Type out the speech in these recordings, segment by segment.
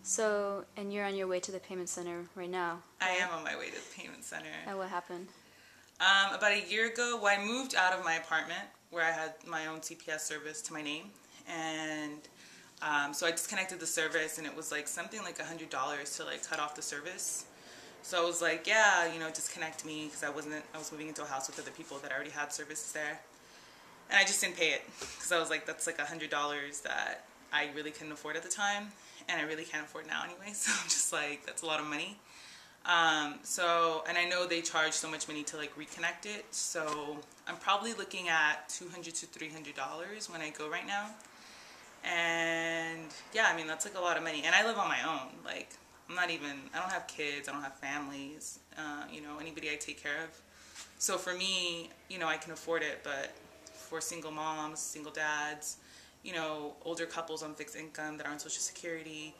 So, and you're on your way to the payment center right now? Right? I am on my way to the payment center. And what happened? About a year ago, well, I moved out of my apartment where I had my own CPS service to my name, and so I disconnected the service, and it was like something like $100 to like cut off the service. So I was like, yeah, you know, disconnect me, because I was moving into a house with other people that already had services there, and I just didn't pay it because I was like, that's like $100 that I really couldn't afford at the time, and I really can't afford now anyway. So I'm just like, that's a lot of money. And I know they charge so much money to like reconnect it, so I'm probably looking at $200 to $300 when I go right now. And yeah, I mean, that's like a lot of money, and I live on my own. Like, I don't have kids, I don't have families, you know, anybody I take care of. So for me, you know, I can afford it, but for single moms, single dads, you know, older couples on fixed income that are on Social Security,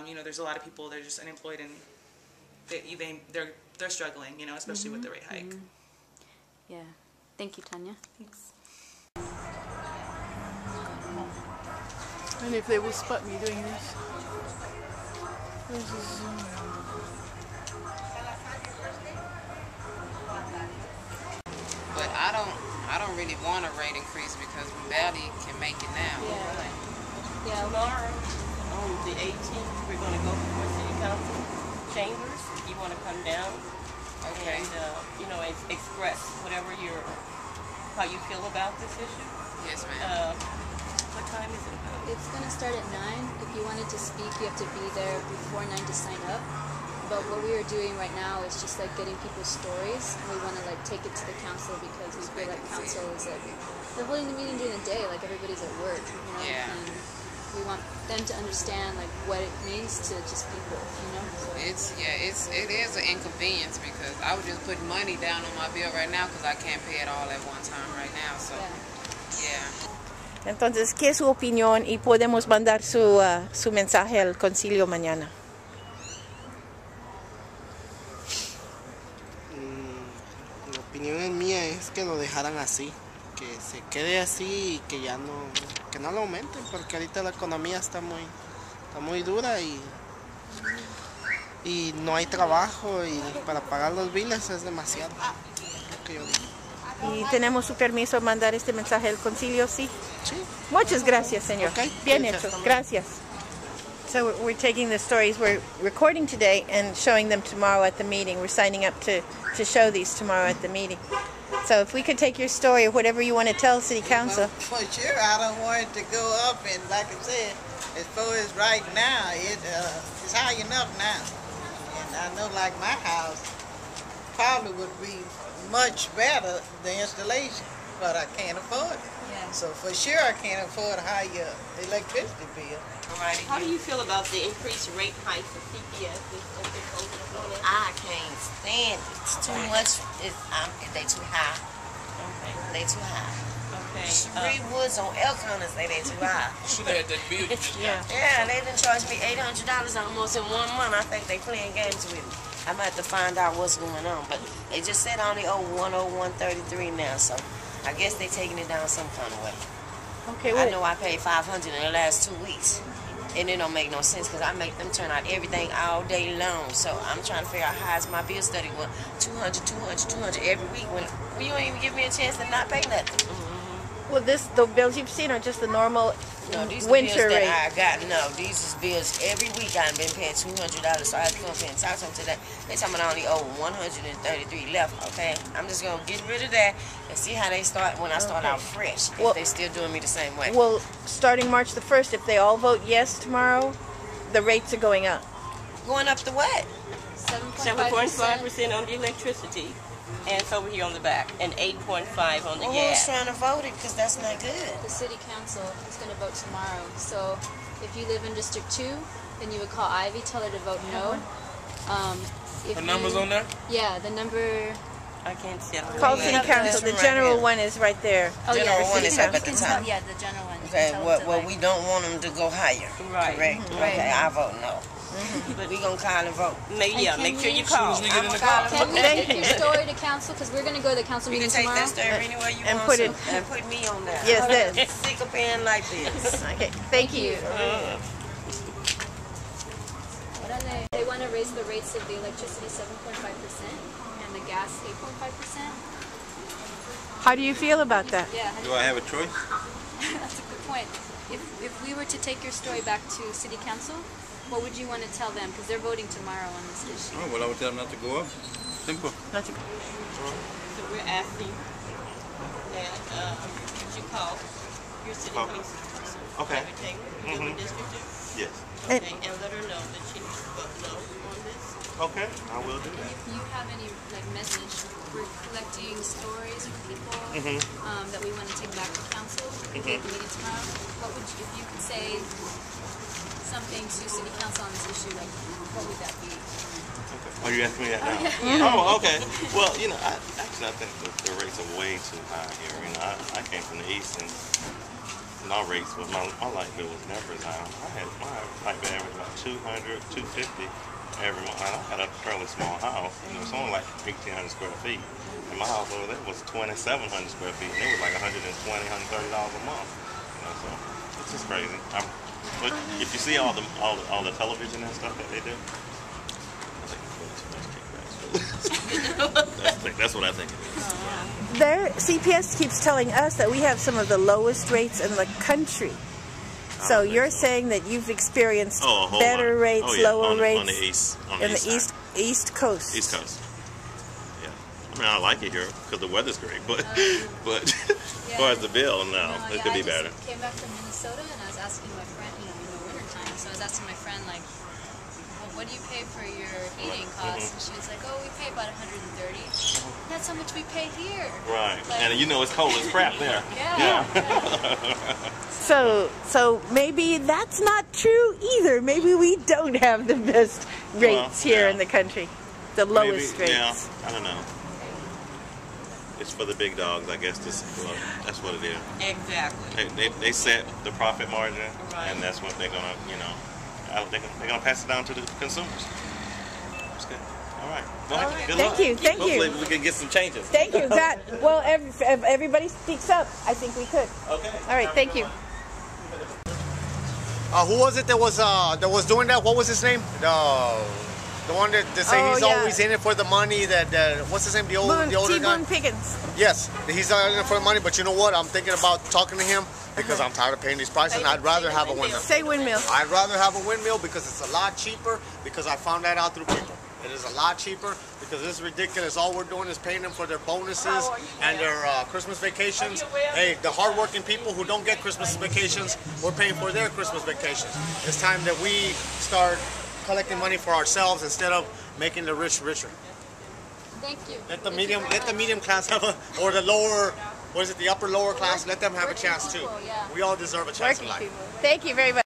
you know, there's a lot of people that are just unemployed, and they're struggling, you know, especially with the rate hike. Yeah. Thank you, Tanya. Thanks. And if they will spot me doing this. But I don't really want a rate increase because we barely can make it now. Yeah. Tomorrow, on the 18th, we're going to go before City Council chambers. You want to come down, okay, and you know, express how you feel about this issue. Yes, ma'am. What time is it? It's gonna start at 9. If you wanted to speak, you have to be there before 9 to sign up. But what we are doing right now is just like getting people's stories, and we want to like take it to the council because we feel like council is like they're holding the meeting during the day, like everybody's at work, you know. Yeah. And we want them to understand like what it means to just people, you know. So it is an inconvenience because I would just put money down on my bill right now because I can't pay it all at one time right now. So yeah. Entonces, ¿qué es su opinión y podemos mandar su mensaje al concilio mañana? La opinión mía es que lo dejaran así, que se quede así y que ya no lo aumenten, porque ahorita la economía está muy dura y no hay trabajo y para pagar los biles es demasiado. Lo que yo digo. ¿Y tenemos su permiso de mandar este mensaje al concilio? Sí. Sí. Muchas gracias, señor. Okay. Bien hecho. Gracias. So we're taking the stories we're recording today and showing them tomorrow at the meeting. We're signing up to show these tomorrow at the meeting. So if we could take your story or whatever you want to tell City Council. Well, for sure, I don't want it to go up, and like I said, as far as right now, it's high enough now. And I know like my house probably would be much better, the installation, but I can't afford it. Yeah. So for sure I can't afford a higher electricity bill. How do you feel about the increased rate hike for CPS? I can't stand it. It's too much. They too high. Okay. They too high. Okay. Sheree Woods on Elkhorn say they too high. Should have had that bill. Yeah, they done charged me $800 almost in 1 month. I think they playing games with me. I'm going to have to find out what's going on. But they just said I only owe $101.33 now, so I guess they taking it down some kind of way. Okay, well, I know I paid $500 in the last 2 weeks. And it don't make no sense because I make them turn out everything all day long. So I'm trying to figure out how is my bill study going. 200, 200, 200 every week when you don't even give me a chance to not pay nothing. well, the bills you've seen are just the normal No, these winter bills rate. that I got, no, these is bills every week I've been paying $200, so I have to come up here and talk to them today. They talking about I only owe $133 left, okay? I'm just going to get rid of that and see how they start when I start out fresh, if they still doing me the same way. Well, starting March the 1st, if they all vote yes tomorrow, the rates are going up. Going up to what? 7.5% on the electricity. And it's over here on the back, and 8.5 on the Who's gas. trying to vote it? Because that's not good. The City Council is going to vote tomorrow. So if you live in District 2, then you would call Ivy, tell her to vote no. The number's on there? Yeah, the number... I can't see it. Call City Council. The general one is right there. Oh, General yeah, one is up at the top. Yeah, the general one. Okay, well, we don't want them to go higher. Right. Correct? Okay, I vote no. But we gonna call and vote. Make sure you call. Can we take your story to council? Because we're going to go to the council meeting tomorrow. You can take that story anywhere you And want put to. it- And put me on there. Yes, I'm sick of paying like this. Okay, thank you. raise the rates of the electricity 7.5% and the gas 8.5%. How do you feel about that? Yeah. Do I have a choice? That's a good point. If we were to take your story back to City Council, what would you want to tell them? Because they're voting tomorrow on this issue. Oh, well, I would tell them not to go up. Simple. So we're asking that you call your city police officer, Okay. everything, your district is. Yes. Okay, and let her know that she needs to vote no on this. Okay, I will do And that. if you have any message, we're collecting stories from people that we want to take back to council at the meeting tomorrow. What would you, if you could say something to City Council on this issue, what would that be? Oh, you asking me that now? Yeah. Oh, okay. Well, I think the rates are way too high here. I came from the east, and our rates was my light bill was never as high. I had my light bill average about 200, 250 every month. I had a fairly small house. It's only like 1,800 square feet, and my house over there was 2,700 square feet, and it was like $120, $130 a month. So it's just crazy. But if you see all the television and stuff that they do, I think it's way too much kickbacks. That's what I think it is. Their CPS keeps telling us that we have some of the lowest rates in the country. So you're saying that you've experienced better rates, lower rates on the east, in the east coast. East coast. Yeah, I mean I like it here because the weather's great, but as far as the bill, no, it could be better. I came back from Minnesota and I was asking my friend, in the wintertime, so I was asking my friend what do you pay for your heating costs? And she was like, oh, we pay about $130. That's how much we pay here. Right, and it's cold as crap there. Yeah. So maybe that's not true either. Maybe we don't have the best rates here in the country, the lowest rates. Yeah, I don't know. It's for the big dogs, I guess. That's what it is. Exactly. They set the profit margin, and that's what they're gonna, they're gonna pass it down to the consumers. That's good. All right. Go ahead. Good luck. Thank you. Hopefully we can get some changes. Thank you. Well, if everybody speaks up, I think we could. Okay. All right. Thank you. Who was it that was doing that? What was his name? The one that say he's always in it for the money. What's his name? The older guy. Boone Pickens. Yes, he's in it for the money. But you know what? I'm thinking about talking to him because I'm tired of paying these prices. And I'd rather have a windmill. Say windmill. I'd rather have a windmill because it's a lot cheaper. Because I found that out through people. It is a lot cheaper because it's ridiculous. All we're doing is paying them for their bonuses and their Christmas vacations. Hey, the hardworking people who don't get Christmas vacations, we're paying for their Christmas vacations. It's time that we start collecting money for ourselves instead of making the rich richer. Thank you. Let the medium class have or the lower, the upper lower class, let them have a chance too. We all deserve a chance in life. Thank you very much.